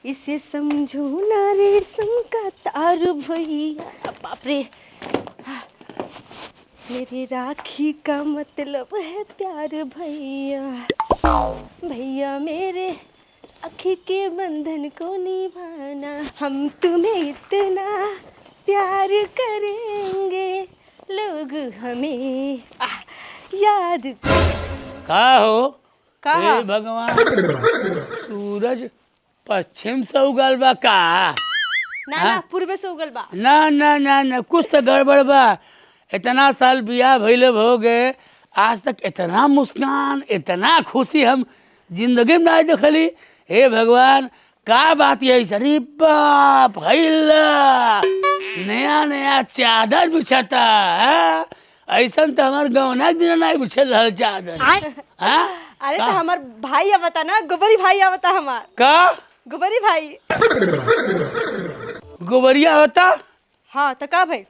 इसे समझो ना रेशम का तार भैया। बाप रे, मेरी राखी का मतलब है प्यार भैया। भैया मेरे आँखी के बंधन को निभाना, हम तुम्हें इतना प्यार करेंगे, लोग हमें याद। का हो कहा हे भगवान, सूरज पश्चिम से उगल बा का? ना पूर्व से उगल बा। ना ना ना ना, कुछ तो गड़बड़ बा। इतना साल बियाह भइले हो गए, आज तक इतना मुस्कान, इतना खुशी हम जिंदगी में नहीं देखली। हे भगवान, का बात है सरी बाप भइला, नया नया चादर बिछाता है। ऐसा तो हमारे गौना दिन नहीं बिछल रहा चादर। हाँ? अरे तो हमार भाई आवता ना, गोबरी भाई आवता हमार। का गोबरी भाई गोबरिया होता? हाँ तो का भाई?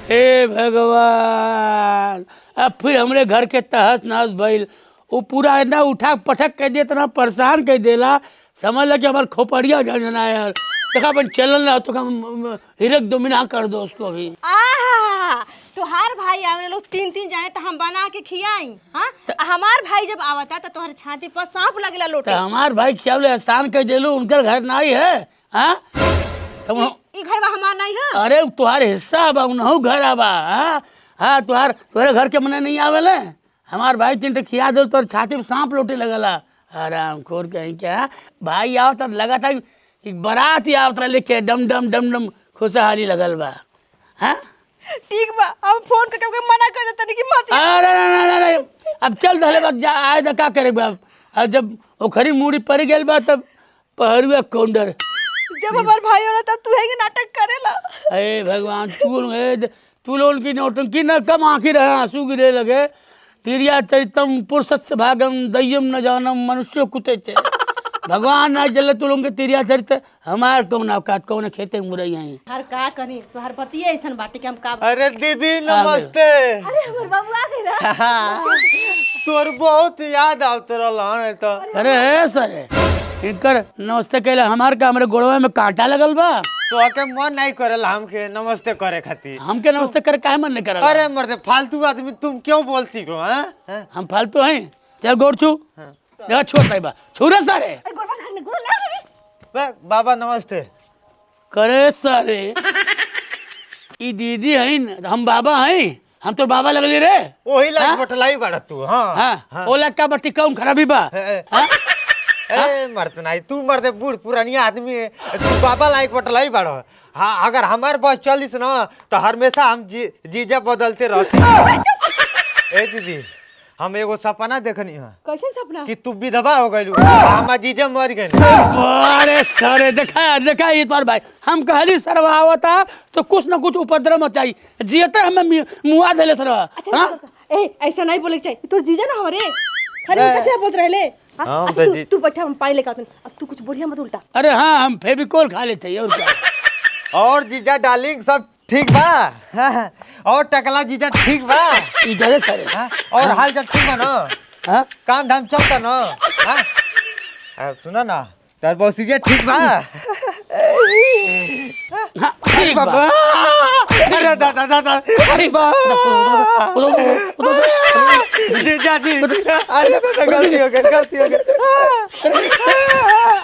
हे भगवान, अब फिर हमरे घर के तहस नहस भइल। वो पूरा इतना उठा पटक के दे, इतना परेशान कर देला, समझ ला कि हमार खोपड़िया झंझना यार। देखा अपन चलन ना तो हिरक दोमिना कर दो उसको भी। तुहार भाई आवे लोग 3-3 जाने तो हम बना के खियाई। हाँ हमार भाई जब आवता तो तोहर छाती पर सांप लगला लोटे। तो हमार भाई खियावले एहसान कर देलू, उनकर घर नहीं है। हाँ ई घर हमार नहीं है। अरे तुम्हारे हिस्सा बा, उनहु घर आबा। हाँ तुम्हारे घर के मने नहीं आवेले। हमार भाई तीन खिया दो तो छाती में सांप लोटे लगला। आराम खोर कहीं क्या भाई आओ तो लगा था कि बारात ही आवता लेके डम डम डम डम खुशहाली लगल बा। हाँ ठीक बा, हम फोन करके मना कर देता नहीं कि मत। अरे ना, अब चल दहले बात जा आए तो का करे बाप। अब जब वो खरी मूड़ी पड़ गई बा तब पहरुआ कौंडर। जब हमार भाई होला तब तू है कि नाटक करेला। अरे भगवान, तू लोगों की नौटंकी न कम आंखी रहे, आंसू गिरे लगे। तिरिया चरितम पुरुषस्य भागम दय्यम न जानम मनुष्य कुते चे। भगवान ना जल्ले तू लोगों के तिरिया चरित हमार कौन औकात, कौन खेते मुरई हैं। हर का करी तोहर पति ऐसन बाटे कि हम का। अरे दीदी नमस्ते। अरे हमर बाबू आ गए ना। तोर बहुत याद आवत रहल तो। अरे सर इनकर नमस्ते कहले हमार का हमरे गोड़वा में कांटा लगल बा। तो के मन नहीं करल हमके नमस्ते करे खातिर। हमके नमस्ते करे काहे मन नहीं करल? अरे मर्दे फालतू आदमी तुम क्यों बोलती हो? हैं हम फालतू हैं? चल गोड़ छू। देखा छोड़ नहीं बा, छूरे सारे। बाबा नमस्ते। करे सारे ई दीदी है, हम बाबा हैं, हम तो बाबा लगली रे। वही लाइक बटलाई बड़ा तू। हाँ ओ लक्का बट्टी कौन खराबी बा? ए मर्द नहीं, तू मर्दे बूढ़ पुरानी आदमी है, तू बाबा लाइक बटलाई बड़ा। हाँ अगर हमारे बस चलिस ना तो हमेशा हम जीजा बदलते रहते। ए दीदी हम एगो सपना देखनी है। कैसे सपना? कि तू विधवा हो गई, हम जीजा मर गए। अरे सरे देखा ये तोर भाई, हम कहली सरवा आवता तो कुछ न कुछ उपद्रव मचाई, जियते हमें मुआ देले सरवा। अच्छा ए ऐसा नहीं बोले चाहिए, तोर जीजा ना हमारे खरी कैसे बोल रहे? अच्छा तू बैठा, हम पानी लेके आते। अब तू कुछ बढ़िया मत उल्टा। अरे हाँ हम फेविकोल खा लेते हैं और क्या। और जीजा डार्लिंग सब ठीक बा? हाँ, और टकला जीजा ठीक बा? इधर सरे और हाल चाल ठीक बा ना? हाँ काम धाम चलता ना? हाँ सुना ना तार बौसिया ठीक बा? ठीक बा। अरे दादा ठीक बा। जीजा जी अरे दादा गलती हो गई।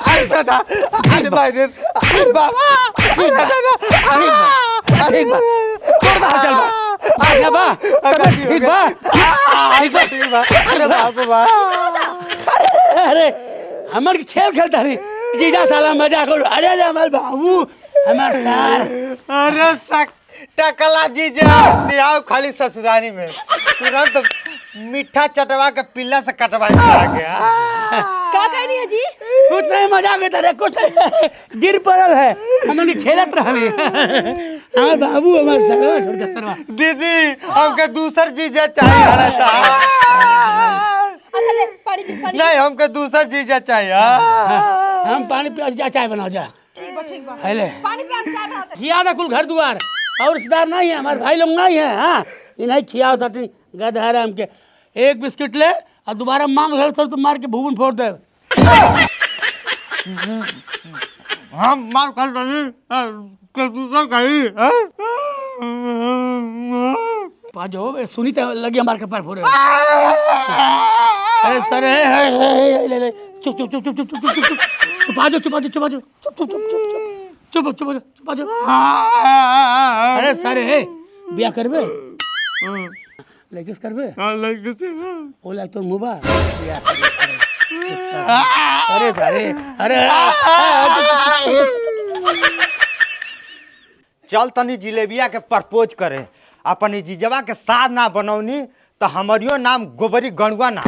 अरे दादा अरे भाई रे अरे बाबा ठीक बा। ठीक बा चल बा आया बा ठीक बा ठीक बा। अरे बाबा अरे हमार खेल खेलता रही जीजा साला मजा करो। अरे हमार बाबू हमार सार। अरे सक टकला जीजा दियाओ खाली ससुरानी में तुरंत मीठा चटवा के पिल्ला से कटवा के। का कहनी है जी? कुछ नहीं मजा करता रे, कुछ नहीं गिर पड़ल है, हमने खेलत रहे। हमार बाबू हमार सरवा छोड़ के सरवा। दीदी हमके दूसर जीजा चाहिए। अच्छा ले पानी पी। नहीं हमके दूसर जीजा चाहिए। हम पानी पिया जा, चाय बनाओ जा। ठीक बा पहले पानी पी, हम चाय बनाते। खिया था कुल घर द्वार और रिश्तेदार नहीं है, हमारे भाई लोग नहीं है। हाँ इन्हें खिया होता गधा हमके। एक बिस्किट ले और दोबारा मांग घर सब तुम मार के भून फोड़ दे। हम मार कर दनी के दूसरा कहीं पाजो बे सुनी तो लगी हमारे कपार फोड़े अरे सर ले ले चुप चुप चुप चुप चुप चुप चुप चुप आ जाओ चुप आ जाओ चुप आ जाओ चुप चुप चुप चुप चुप चुप चुप आ जाओ अरे सर है बिया करबे लेकिस करबे ओ लाइक तो मुबा अरे सारे अरे चल तनी जिलेबिया के प्रपोज करे अपन जीजवा के साथ ना बनौनी तो हमारियो नाम गोबरी गणुआ ना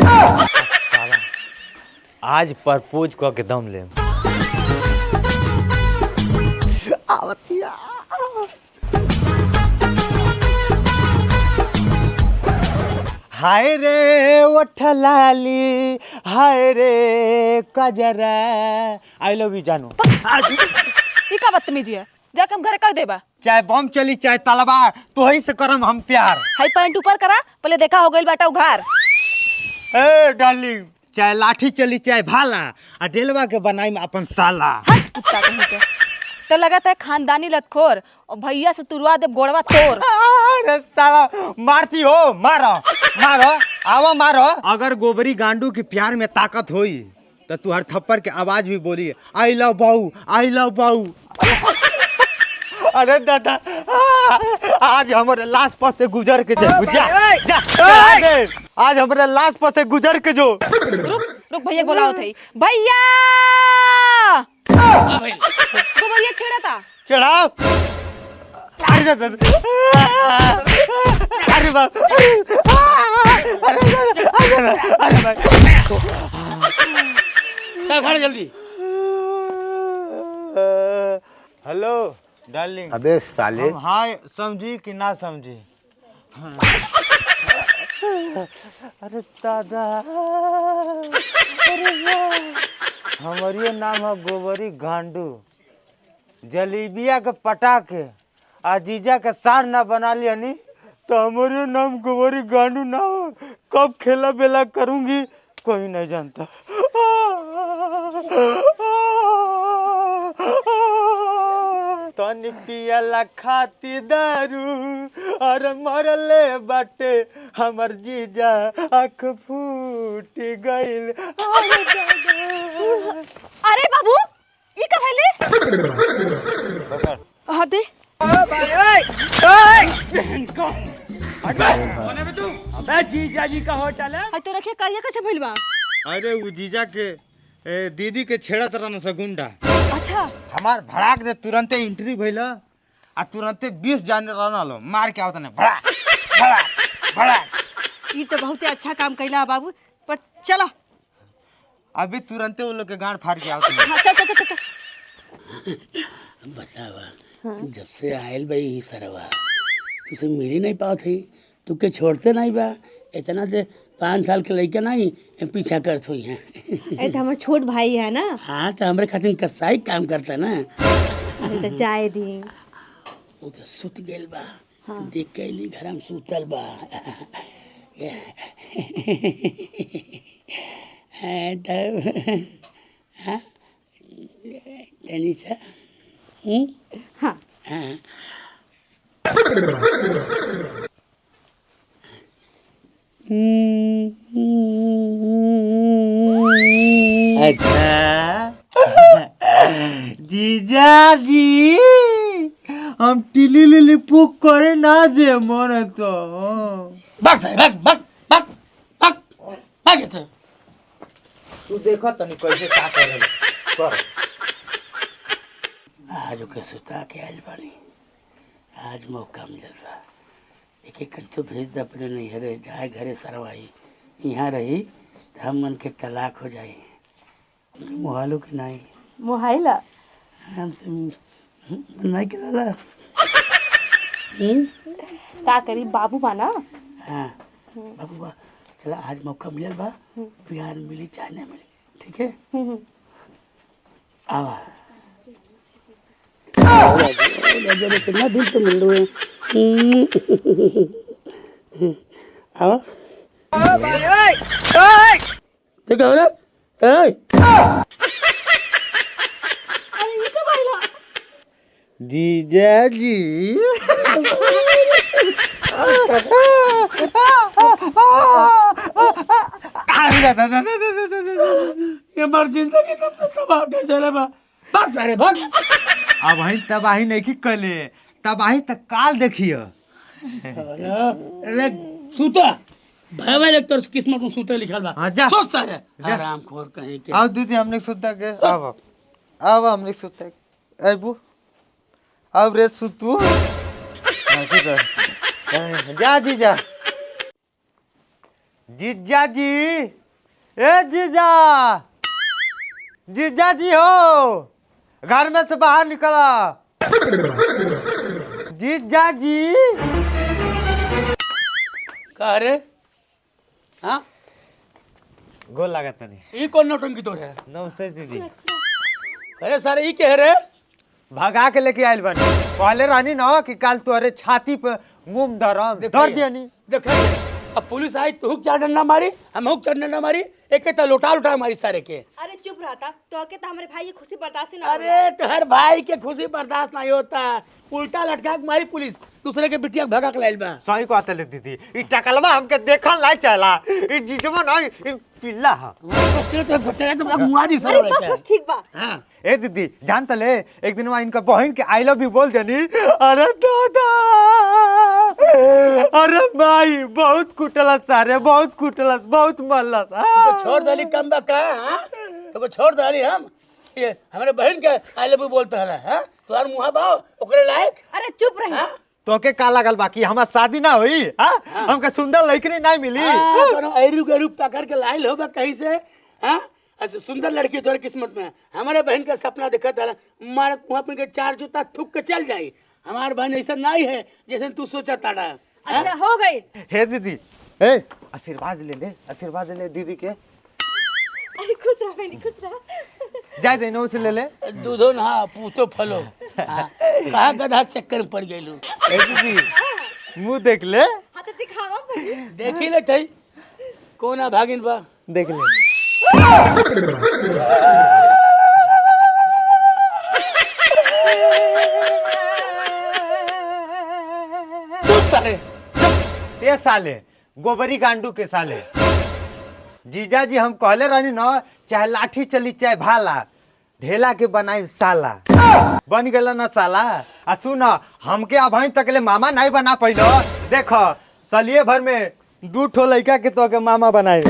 आज प्रपोज क के दम ले आवतिया हाय रे ओठलाली हाय रे कजरा आई लव यू जानू ई का बदतमीजी है जाके हम घर कह देबा चाहे बम चली चाहे तलवार तो ही से करम हम प्यार हाई पैंट ऊपर करा पहले देखा हो गइल बाटा उघार ए डार्लिंग चाहे लाठी चली चाहे भाला आ डेलवा के बनाई में अपन साला हट कुत्ता कहीं के तो लगता है खानदानी लतखोर और भैया से तुरवा दे गोड़वा तोड़ अरे साला मारती हो मारो मारो आवो मारो अगर गोबरी गांडू के प्यार में ताकत होई तो तू हर थप्पड़ के आवाज भी बोली आई लव बाऊ अरे दादा आज हमारे लाश पर से गुजर के आज हमारे लाश पर से गुजर के जो रुक भैया बोलाओ थे भैया गोबरिया छेड़ा था चढ़ाओ अरे अरे बाप अरे चल खड़े जल्दी हेलो डार्लिंग अबे साले हाँ समझी कि ना समझी अरे दादा हमारियो नाम है गोबरी गांडू जलेबिया के पटा के आ जीजा के सार ना बना लिया नी तो हमारियो नाम गोबरी गांडू ना हो कब खेला बेला करूंगी कोई नहीं जानता तनी पियला खाती दारू और मरले बाटे हमर जीजा आँख फूट गइल अरे बाबू ई का भइले हाँ दे जीजा जी का होटल है तो रखे करिया कैसे भइल बा अरे वो जीजा के दीदी के छेड़त रहन सगुंडा अच्छा हमार भड़ाक दे तुरंते एंट्री भइला आ तुरंते 20 जाने रहना लो मार के आवत ने भड़ा भड़ा भड़ा ई तो बहुत अच्छा काम कैला बाबू पर चलो अभी तुरंते वो लोग के गांड फाड़ के आवत ने हाँ, चल बतावा जब से आयल भाई सरवा तुसे मिली नहीं पाओ थी तू के छोड़ते नहीं बा इतना दे 5 साल के लड़का नहीं पीछा करत हुई है अरे तो हमार छोट भाई है ना हाँ तो हमारे खातिर कसाई काम करता ना अरे तो चाय दी वो तो सुत गेल बा देख के अली घर में सुतल बा तनिषा हाँ हाँ अच्छा जीजा जी हम टिली लिली पुक करे ना दे मन तो भाग सारे भाग भाग भाग भाग भाग ऐसे तू देखो तनी कैसे का करे कर आज के सुता के आयल बानी आज मौका मिलल बा एक एक कैसे भेज दे अपने नहीं हरे जाए घरे सरवाई यहाँ रही तो हम मन के तलाक हो जाए मोहालो के नहीं मोहाइला हमसे नहीं कराला का करी बाबू बाना हाँ बाबू बा चला आज मौका मिलल बा प्यार मिली चाहे नहीं मिली ठीक है आवा कितना दिन तो मिल रहे आवा ठीक है अरे ये का भाई जीजा जी ये मर जिंदगी तब से तबाह के चले बा भाग सारे भाग। अब वही तबाही नहीं की कले तबाही तक काल देखिए। अरे सूता भाई एक तो किस्मत में सूते लिखल बा। हाँ, जा। सोच सारे जा। आराम खोर कहीं के। अब दीदी हमने सुता के अब हमने सुता अबू अब रे सुतू जा जीजा जीजा जी ए जीजा जीजा जी हो घर में से बाहर निकला जीजा जी का रे हाँ गोल लागत नहीं ई कौन नौटंकी तोड़ है? नमस्ते दीदी अरे सारे ई कह रे भगा के लेके आयल बनी पहले रहनी ना कि कल तोरे छाती पे मुंह धरम धर दियनी देखा अब पुलिस आई तो हुक चार डंडा मारी हम हुक चार डंडा मारी एक तो लोटा लोटा मारी सारे के। अरे चुप रहता तो के तो हमारे भाई की खुशी बर्दाश्त ना अरे तो हर भाई के खुशी बर्दाश्त नहीं होता उल्टा लटका के मारी पुलिस दूसरे के बिटिया भगा के लाइल बा। सही को आते ले दीदी ई टकलवा हमके देखल नहीं चला ई जीजवा नहीं ई पिल्ला हा तो भटका तो मुआ दी अरे बस सर। बस ठीक बा। हां ए दीदी जान तले एक दिन वहां इनका बहन के आई लव यू बोल देनी अरे दादा अरे भाई बहुत कुटलस सारे बहुत कुटलस बहुत मरलस तो छोड़ दली कम बा का हां तो छोड़ दली हम ये हमारे बहन के आई लव यू बोलते है हां तोहर मुंह बाओ ओकरे लायक। अरे चुप रही। हां तो के का लागल बाकी हमार शादी ना हुई हां हमके सुंदर लड़की नहीं मिली कोनो ऐरू के रूप पकड़ के लाइल होगा कहीं से हां अच्छा सुंदर लड़की तोरे किस्मत में हमारे बहन का सपना देखा था मार मुंह पे के चार जूता थूक के चल जाई हमार बहन ऐसा नहीं है जैसे तू सोचा ताड़ा। अच्छा हो गई। हे दीदी ए आशीर्वाद ले ले दीदी के अरे खुश रह बहनी खुश रह। जाए देनो से ले ले दूधो ना पूतो फलो कहाँ गधा चक्कर में पड़ गई ए दीदी मुंह देख ले हां तो दिखावा पहले। देखी ले थई कोना भागिन बा देख ले सारे ये साले गोबरी गांडू के साले जीजा जी हम कहले रहनी ना चाहे लाठी चली चाहे भाला ढेला के बनाई साला बन गला ना साला आ सुन हमके अभी तक ले मामा नहीं बना पैलो देखो सलिए भर में 2 ठो लड़का के तो के मामा बनाए